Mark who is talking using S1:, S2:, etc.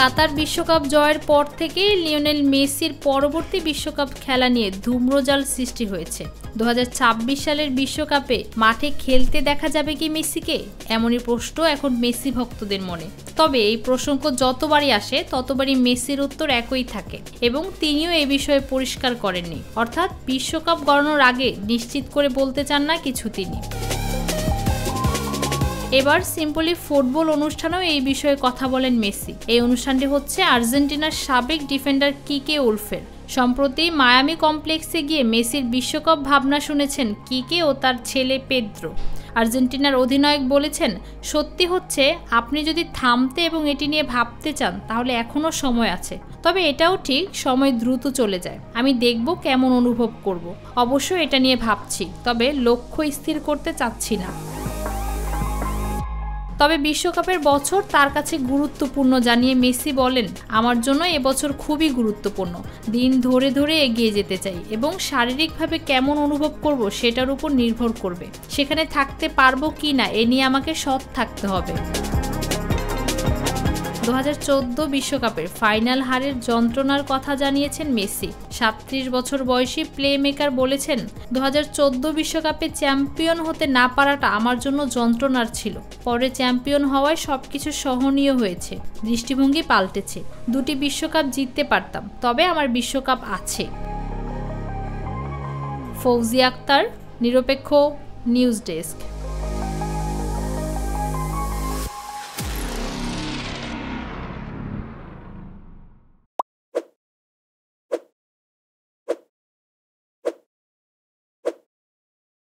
S1: কাতার বিশ্বকাপ জয়ের পর থেকেই লিওনেল মেসির পরবর্তী বিশ্বকাপ খেলা নিয়ে ধূম্রজাল সৃষ্টি হয়েছে। 2026 সালের বিশ্বকাপে মাঠে খেলতে দেখা যাবে কি মেসিকে, এমনই প্রশ্ন এখন মেসি ভক্তদের মনে। তবে এই প্রসঙ্গ যতবারই আসে ততবারই মেসির উত্তর একই থাকে এবং তিনিও এ বিষয়ে পরিষ্কার করেননি, অর্থাৎ বিশ্বকাপ গড়ানোর আগে নিশ্চিত করে বলতে চান না কিছু তিনি। এবার সিম্পলি ফুটবল অনুষ্ঠানেও এই বিষয়ে কথা বলেন মেসি। এই অনুষ্ঠানটি হচ্ছে আর্জেন্টিনার সাবেক ডিফেন্ডার কিকে উলফের। সম্প্রতি মায়ামি কমপ্লেক্সে গিয়ে মেসির বিশ্বকাপ ভাবনা শুনেছেন কিকে ও তার ছেলে পেদ্রো। আর্জেন্টিনার অধিনায়ক বলেছেন, সত্যি হচ্ছে আপনি যদি থামতে এবং এটি নিয়ে ভাবতে চান তাহলে এখনও সময় আছে। তবে এটাও ঠিক, সময় দ্রুত চলে যায়। আমি দেখব কেমন অনুভব করব। অবশ্য এটা নিয়ে ভাবছি, তবে লক্ষ্য স্থির করতে চাচ্ছি না। তবে বিশ্বকাপের বছর তার কাছে গুরুত্বপূর্ণ জানিয়ে মেসি বলেন, আমার জন্য এবছর খুবই গুরুত্বপূর্ণ। দিন ধরে ধরে এগিয়ে যেতে চাই এবং শারীরিকভাবে কেমন অনুভব করব সেটার উপর নির্ভর করবে। সেখানে থাকতে পারবো কি না এ নিয়ে আমাকে সৎ থাকতে হবে। 2014 বিশ্বকাপের ফাইনাল হারের যন্ত্রণার কথা জানিয়েছেন মেসি। 37 বছর বয়সী প্লে মেকার বলেছেন, 2014 বিশ্বকাপে চ্যাম্পিয়ন হতে না পারাটা আমার জন্য যন্ত্রণার ছিল। পরে চ্যাম্পিয়ন হওয়ায় সবকিছু সহনীয় হয়েছে, দৃষ্টিভঙ্গি পাল্টেছে। দুটি বিশ্বকাপ জিততে পারতাম, তবে আমার বিশ্বকাপ আছে। ফৌজিয়া আক্তার, নিরপেক্ষ নিউজ ডেস্ক।